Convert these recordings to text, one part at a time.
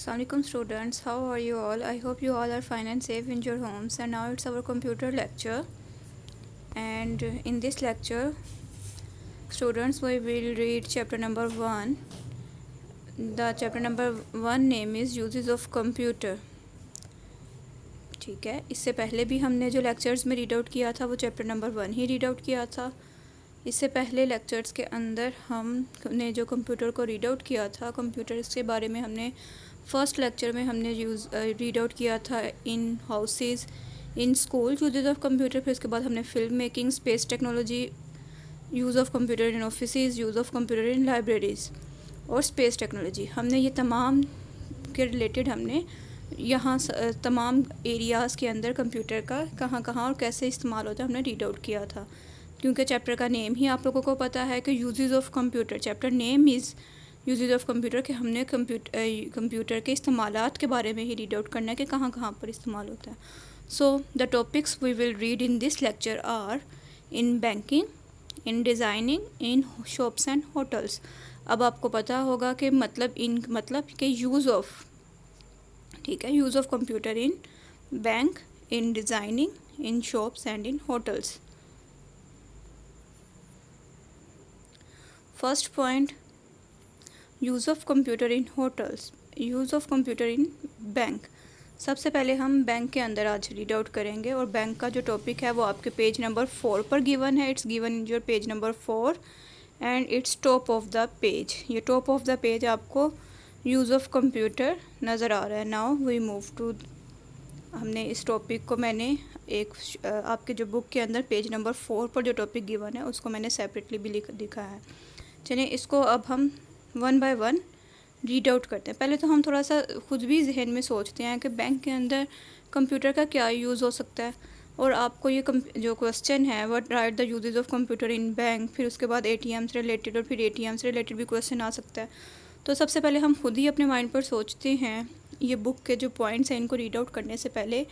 Assalamualaikum students, how are you all? I hope you all are fine and safe in your homes. And now it's our computer lecture. And in this lecture, students, we will read chapter number 1. The chapter number 1 name is uses of computer. ठीक है, इससे पहले भी हमने जो lectures में read out किया था वो चैप्टर नंबर 1 ही रीड आउट किया था। इससे पहले लेक्चर्स के अंदर हमने जो कंप्यूटर को रीड आउट किया था, कंप्यूटर्स के बारे में हमने फर्स्ट लेक्चर में हमने रीड आउट किया था इन houses, in school uses of computer. फिर उसके बाद हमने film making, space technology, use of computer in offices, use of computer in libraries और स्पेस टेक्नोलॉजी। हमने ये तमाम के रिलेटेड हमने यहाँ तमाम एरियाज़ के अंदर कंप्यूटर का कहाँ कहाँ और कैसे इस्तेमाल होता है हमने रीड आउट किया था। क्योंकि चैप्टर का नेम ही आप लोगों को पता है कि uses of computer, chapter name is uses of computer, कि हमने कंप्यूटर के इस्तेमालात के बारे में ही रीड आउट करना है कि कहाँ कहाँ पर इस्तेमाल होता है। So the topics we will read in this lecture are in banking, in designing, in shops and hotels. अब आपको पता होगा कि मतलब कि यूज़ ऑफ, ठीक है, use of computer in bank, in designing, in shops and in hotels. First point, use of computer in hotels, use of computer in bank. सबसे पहले हम बैंक के अंदर आज रीड आउट करेंगे और बैंक का जो टॉपिक है वो आपके पेज नंबर 4 पर गिवन है। It's given in your page number 4 and its top of the page. ये टॉप ऑफ द पेज आपको यूज़ ऑफ कंप्यूटर नज़र आ रहा है। नाउ वी मूव टू, हमने इस टॉपिक को मैंने एक आपके जो बुक के अंदर पेज नंबर 4 पर जो टॉपिक गिवन है उसको मैंने सेपरेटली भी लिखा है। चलिए इसको अब हम one by one read out करते हैं। पहले तो हम थोड़ा सा खुद भी जहन में सोचते हैं कि बैंक के अंदर कंप्यूटर का क्या यूज़ हो सकता है, और आपको ये जो क्वेश्चन है what right the uses of computer in bank, फिर उसके बाद एटीएम से रिलेटेड और फिर एटीएम से रिलेटेड भी क्वेश्चन आ सकता है। तो सबसे पहले हम खुद ही अपने माइंड पर सोचते हैं ये बुक के जो पॉइंट्स हैं इनको रीड आउट करने से पहले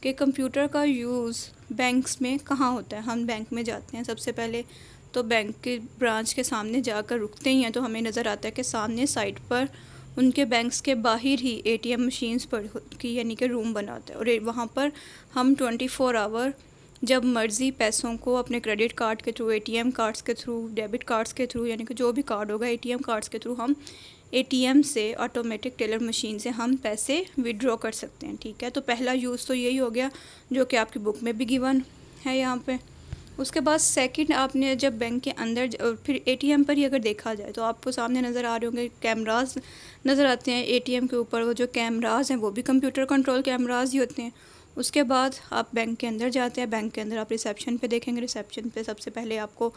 कि कंप्यूटर का यूज़ बैंक्स में कहाँ होता है। हम बैंक में जाते हैं, सबसे पहले तो बैंक के ब्रांच के सामने जाकर रुकते ही हैं तो हमें नज़र आता है कि सामने साइड पर उनके बैंक्स के बाहर ही एटीएम मशीन्स पर की यानी कि रूम बनाते हैं, और वहाँ पर हम 24 आवर जब मर्ज़ी पैसों को अपने क्रेडिट कार्ड के थ्रू, एटीएम कार्ड्स के थ्रू, डेबिट कार्ड्स के थ्रू, यानी कि जो भी कार्ड होगा एटीएम कार्ड्स के थ्रू हम एटीएम से, ऑटोमेटिक टेलर मशीन से हम पैसे विड्रॉ कर सकते हैं। ठीक है, तो पहला यूज़ तो यही हो गया जो कि आपकी बुक में भी गिवन है यहाँ पे। उसके बाद सेकंड, आपने जब बैंक के अंदर फिर एटीएम पर ही अगर देखा जाए तो आपको सामने नज़र आ रहे होंगे कैमरास नज़र आते हैं एटीएम के ऊपर। वो जो कैमरास हैं वो भी कंप्यूटर कंट्रोल कैमरास ही होते हैं। उसके बाद आप बैंक के अंदर जाते हैं, बैंक के अंदर आप रिसेप्शन पे देखेंगे। रिसेप्शन पे सबसे पहले आपको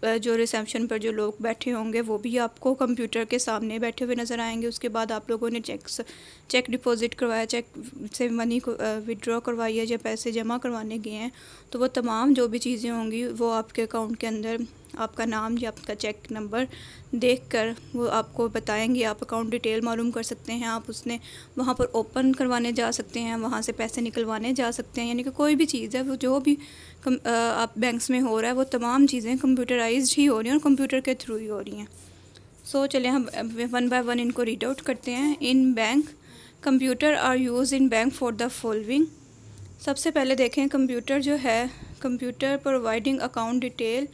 जो रिसेप्शन पर जो लोग बैठे होंगे वो भी आपको कंप्यूटर के सामने बैठे हुए नज़र आएंगे। उसके बाद आप लोगों ने चेक डिपॉजिट करवाया, चेक से मनी को विड्रॉ करवाई है या पैसे जमा करवाने गए हैं, तो वो तमाम जो भी चीज़ें होंगी वो आपके अकाउंट के अंदर आपका नाम या आपका चेक नंबर देखकर वो आपको बताएंगे। आप अकाउंट डिटेल मालूम कर सकते हैं, आप उसने वहाँ पर ओपन करवाने जा सकते हैं, वहाँ से पैसे निकलवाने जा सकते हैं। यानी कि कोई भी चीज़ है वो जो भी आप बैंक्स में हो रहा है वो तमाम चीज़ें कंप्यूटराइज्ड ही हो रही हैं और कंप्यूटर के थ्रू ही हो रही हैं। सो चलिए हम वन बाय वन इनको रीड आउट करते हैं। In bank, computer are use in bank for the following. सबसे पहले देखें कंप्यूटर जो है, computer providing account detail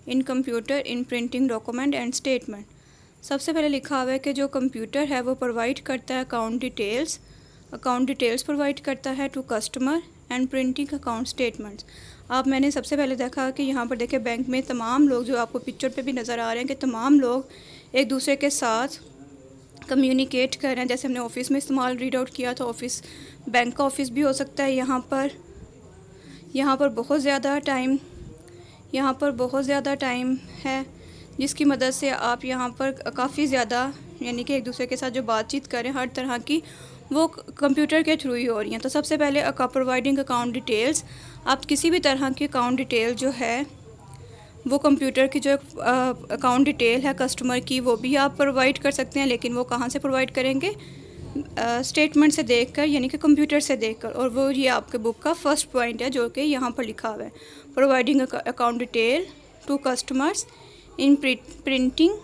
in computer in printing document and statement. सबसे पहले लिखा हुआ है कि जो कंप्यूटर है वो प्रोवाइड करता है अकाउंट डिटेल्स प्रोवाइड करता है to customer and printing account statements. आप मैंने सबसे पहले देखा कि यहाँ पर देखें बैंक में तमाम लोग जो आपको पिक्चर पे भी नज़र आ रहे हैं कि तमाम लोग एक दूसरे के साथ कम्युनिकेट कर रहे हैं। जैसे हमने ऑफ़िस में इस्तेमाल रीड आउट किया था, ऑफ़िस बैंक का ऑफ़िस भी हो सकता है। यहाँ पर बहुत ज़्यादा टाइम है जिसकी मदद से आप यहाँ पर काफ़ी ज़्यादा यानी कि एक दूसरे के साथ जो बातचीत करें हर तरह की वो कंप्यूटर के थ्रू ही हो रही हैं। तो सबसे पहले प्रोवाइडिंग अकाउंट डिटेल्स, आप किसी भी तरह की अकाउंट डिटेल जो है वो कंप्यूटर की जो अकाउंट डिटेल है कस्टमर की वो भी आप प्रोवाइड कर सकते हैं, लेकिन वो कहाँ से प्रोवाइड करेंगे, स्टेटमेंट से देखकर, यानी कि कंप्यूटर से देखकर। और वो ये आपके बुक का फर्स्ट पॉइंट है जो कि यहाँ पर लिखा हुआ है, providing account detail to customers in printing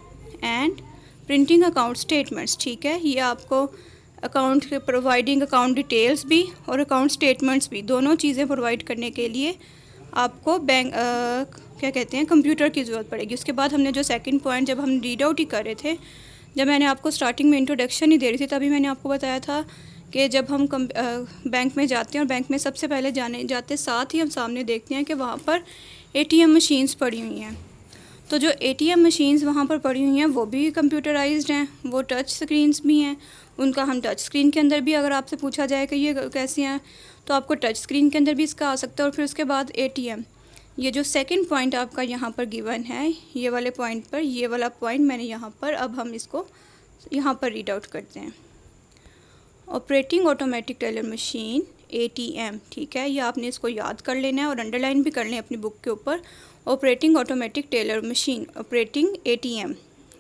account statements. ठीक है, ये आपको अकाउंट के प्रोवाइडिंग अकाउंट डिटेल्स भी और अकाउंट स्टेटमेंट्स भी, दोनों चीज़ें प्रोवाइड करने के लिए आपको बैंक क्या कहते हैं कंप्यूटर की ज़रूरत पड़ेगी। उसके बाद हमने जो सेकंड पॉइंट जब हम रीड आउट ही कर रहे थे, जब मैंने आपको स्टार्टिंग में इंट्रोडक्शन ही दे रही थी, तभी मैंने आपको बताया था कि जब हम बैंक में जाते हैं और बैंक में सबसे पहले जाते साथ ही हम सामने देखते हैं कि वहाँ पर ATM मशीन्स पड़ी हुई हैं। तो जो ATM मशीन्स वहाँ पर पड़ी हुई हैं वो भी कंप्यूटराइज्ड हैं, वो टच स्क्रीन्स भी हैं। उनका हम टच स्क्रीन के अंदर भी अगर आपसे पूछा जाए कि ये कैसी हैं, तो आपको टच स्क्रीन के अंदर भी इसका आ सकता है। और फिर उसके बाद ATM, ये जो सेकंड पॉइंट आपका यहाँ पर गिवन है, ये वाले पॉइंट पर, ये वाला पॉइंट मैंने यहाँ पर, अब हम इसको यहाँ पर रीड आउट करते हैं। Operating automatic teller machine ATM, ठीक है, ये आपने इसको याद कर लेना है और अंडरलाइन भी कर लें अपनी बुक के ऊपर। Operating automatic teller machine, operating ATM,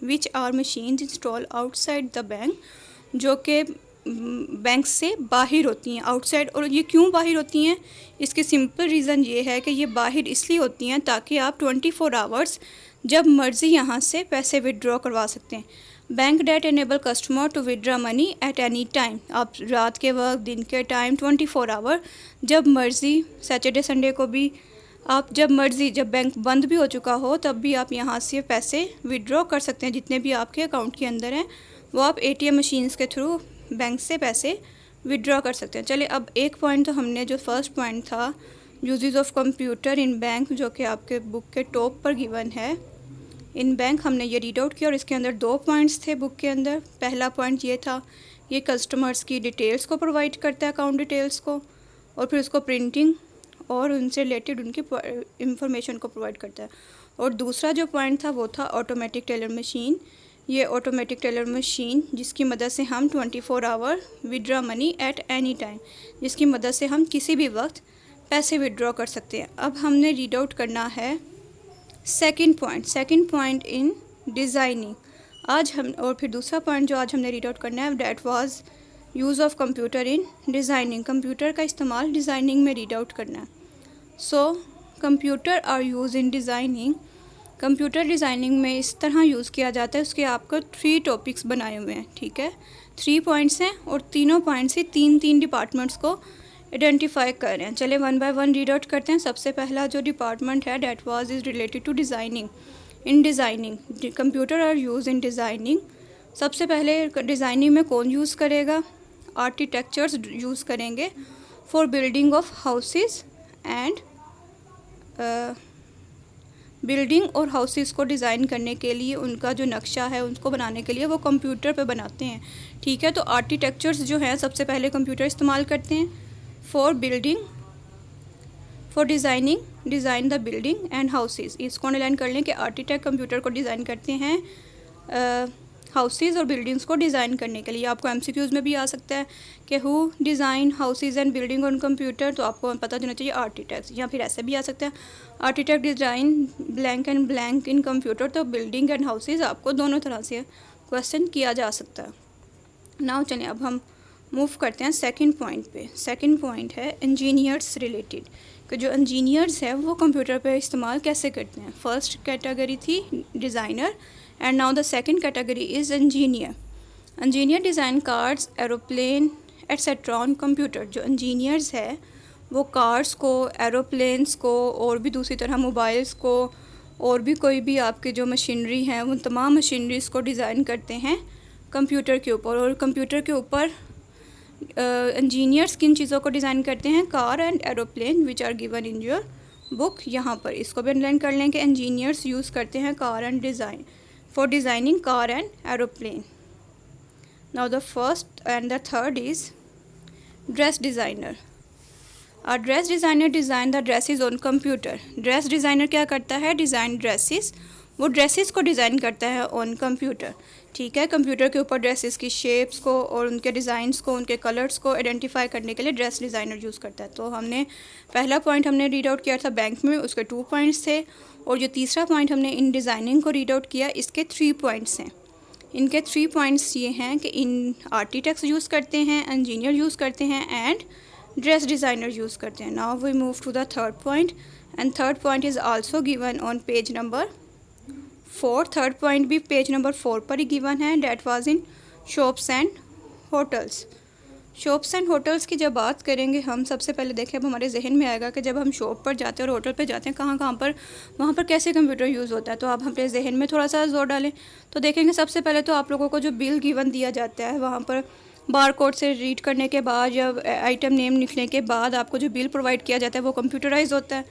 which are machine install outside the bank, जो कि बैंक से बाहर होती हैं, आउटसाइड। और ये क्यों बाहर होती हैं, इसकी सिंपल रीज़न ये है कि ये बाहर इसलिए होती हैं ताकि आप 24 आवर्स जब मर्ज़ी यहाँ से पैसे विड्रॉ करवा सकते हैं। Bank that enable customer to withdraw money at any time, आप रात के वक्त, दिन के टाइम, 24 आवर जब मर्ज़ी, सैटरडे संडे को भी आप जब मर्ज़ी, जब बैंक बंद भी हो चुका हो तब भी आप यहाँ से पैसे विड्रॉ कर सकते हैं। जितने भी आपके अकाउंट के अंदर हैं वो आप ATM मशीन्स के थ्रू बैंक से पैसे विड्रॉ कर सकते हैं। चलिए, अब एक पॉइंट तो हमने, जो फर्स्ट पॉइंट था uses of computer in bank, जो कि आपके बुक के टॉप पर गिवन है इन बैंक, हमने ये रीड आउट किया और इसके अंदर 2 पॉइंट्स थे बुक के अंदर। पहला पॉइंट ये था, ये कस्टमर्स की डिटेल्स को प्रोवाइड करता है, अकाउंट डिटेल्स को, और फिर उसको प्रिंटिंग और उनसे रिलेटेड उनकी इंफॉर्मेशन को प्रोवाइड करता है। और दूसरा जो पॉइंट था वो था ऑटोमेटिक टेलर मशीन, ये ऑटोमेटिक टेलर मशीन जिसकी मदद से हम 24 hour withdraw money at any time, जिसकी मदद से हम किसी भी वक्त पैसे विड्रॉ कर सकते हैं। अब हमने रीड आउट करना है सेकंड पॉइंट इन डिज़ाइनिंग आज हम, और फिर दूसरा पॉइंट जो आज हमने रीड आउट करना है, that was use of computer in designing, computer का इस्तेमाल डिज़ाइनिंग में रीड आउट करना है। So computer are use in designing, computer designing में इस तरह यूज़ किया जाता है। उसके आपको 3 टॉपिक्स बनाए हुए हैं, ठीक है, 3 पॉइंट्स हैं और तीनों पॉइंट्स से 3 डिपार्टमेंट्स को आइडेंटिफाई कर रहे हैं। चले 1 बाय 1 रीड आउट करते हैं। सबसे पहला जो डिपार्टमेंट है, that was is related to designing. In designing, computer are use in designing, सबसे पहले डिज़ाइनिंग में कौन यूज़ करेगा, आर्किटेक्चर्स यूज़ करेंगे for building of houses and building और हाउसेस को डिज़ाइन करने के लिए उनका जो नक्शा है उसको बनाने के लिए वो कंप्यूटर पे बनाते हैं, ठीक है। तो आर्किटेक्चर्स जो हैं सबसे पहले कंप्यूटर इस्तेमाल करते हैं for building, for designing, design the building and houses. इसको अंडरलाइन कर लें कि आर्किटेक्ट कंप्यूटर को डिज़ाइन करते हैं हाउसेस और बिल्डिंग्स को डिज़ाइन करने के लिए। आपको MCQs में भी आ सकता है कि who design houses and building on computer, तो आपको पता होना चाहिए आर्किटेक्ट्स, या फिर ऐसे भी आ सकता है architect design blank and blank in computer. तो बिल्डिंग एंड हाउसेस आपको दोनों तरह से क्वेश्चन किया जा सकता है। नाउ चलिए अब हम मूव करते हैं सेकंड पॉइंट पे। सेकंड पॉइंट है इंजीनियर्स रिलेटेड, कि जो इंजीनियर्स हैं वो कंप्यूटर पे इस्तेमाल कैसे करते हैं। फर्स्ट कैटेगरी थी designer and now the second category is engineer. Engineer design cars, aeroplane etc on computer. जो engineers है वो cars को, aeroplanes को और भी दूसरी तरह मोबाइल्स को और भी कोई भी आपके जो मशीनरी हैं उन तमाम मशीनरीज को डिज़ाइन करते हैं कंप्यूटर के ऊपर। और कंप्यूटर के ऊपर इंजीनियर्स किन चीज़ों को डिज़ाइन करते हैं, car and aeroplane which are given in your book. यहाँ पर इसको भी अंडरलाइन कर लें कि इंजीनियर्स यूज़ करते हैं car and design for designing car and aeroplane. Now the first and the third is dress designer. A dress designer design the dresses on computer. Dress designer क्या करता है, डिज़ाइन ड्रेसेस, वो dresses को design करता है on computer, ठीक है। Computer के ऊपर ड्रेसेस की शेप्स को और उनके डिज़ाइंस को, उनके कलर्स को आइडेंटिफाई करने के लिए ड्रेस डिज़ाइनर यूज़ करता है। तो हमने पहला पॉइंट हमने रीड आउट किया था बैंक में, उसके 2 पॉइंट्स थे, और जो तीसरा पॉइंट हमने इन डिज़ाइनिंग को रीड आउट किया, इसके 3 पॉइंट्स हैं। इनके 3 पॉइंट्स ये हैं कि इन आर्किटेक्ट्स यूज़ करते हैं, इंजीनियर यूज़ करते हैं एंड ड्रेस डिज़ाइनर यूज़ करते हैं। Now we move to the third point and third point is also given on page number 4। Third point भी पेज नंबर 4 पर ही गिवन है, that was in shops and hotels. Shops and hotels की जब बात करेंगे हम, सबसे पहले देखें अब हमारे जहन में आएगा कि जब हम शॉप पर जाते हैं और होटल पर जाते हैं, कहाँ पर वहाँ पर कैसे कंप्यूटर यूज़ होता है। तो आप अपने जहन में थोड़ा सा जोर डालें तो देखेंगे सबसे पहले तो आप लोगों को जो बिल गिवन दिया जाता है, वहाँ पर बार कोड से रीड करने के बाद या आइटम नेम लिखने के बाद आपको जो बिल प्रोवाइड किया जाता है वो कंप्यूटराइज होता है।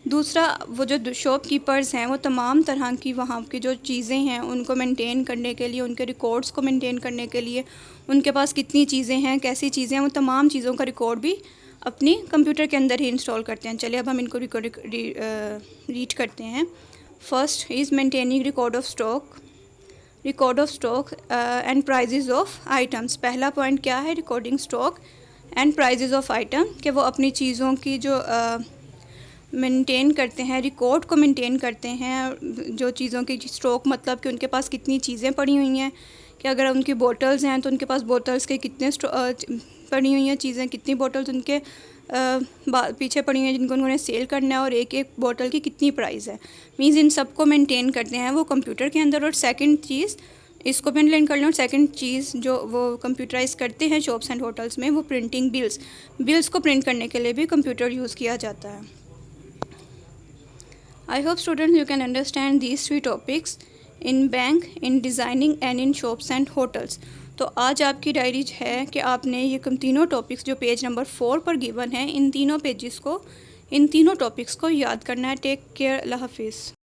दूसरा, वो जो शॉपकीपर्स हैं वो तमाम तरह की वहाँ की जो चीज़ें हैं उनको मेंटेन करने के लिए, उनके रिकॉर्ड्स को मेंटेन करने के लिए, उनके पास कितनी चीज़ें हैं, कैसी चीज़ें हैं, वो तमाम चीज़ों का रिकॉर्ड भी अपनी कंप्यूटर के अंदर ही इंस्टॉल करते हैं। चलिए अब हम इनको रीड करते हैं। First is maintaining record of stock and prices of items. पहला पॉइंट क्या है, recording stock and prices of item, कि वो अपनी चीज़ों की जो मेंटेन करते हैं, रिकॉर्ड को मेंटेन करते हैं। जो चीज़ों की स्टॉक मतलब कि उनके पास कितनी चीज़ें पड़ी हुई हैं, कि अगर उनकी बोतल्स हैं तो उनके पास बोतल्स के कितने पड़ी हुई हैं चीज़ें, कितनी बोतल्स उनके पीछे पड़ी हुई हैं जिनको उन्होंने सेल करना है, और एक एक बोतल की कितनी प्राइस है। मीन्स इन सब को मेंटेन करते हैं वो कंप्यूटर के अंदर। और सेकंड चीज़, इसको भी मेंटेन कर लें। और सेकंड चीज़ जो वो कंप्यूटराइज करते हैं शॉप्स एंड होटल्स में, वो प्रिंटिंग बिल्स को प्रिंट करने के लिए भी कंप्यूटर यूज़ किया जाता है। I hope students you can understand these three topics in bank, in designing and in shops and hotels। तो आज आपकी डायरी है कि आपने ये तीनों टॉपिक्स जो पेज नंबर 4 पर गिवन है, इन तीनों टॉपिक्स को याद करना है। टेक केयर, अल्लाह हाफिज़।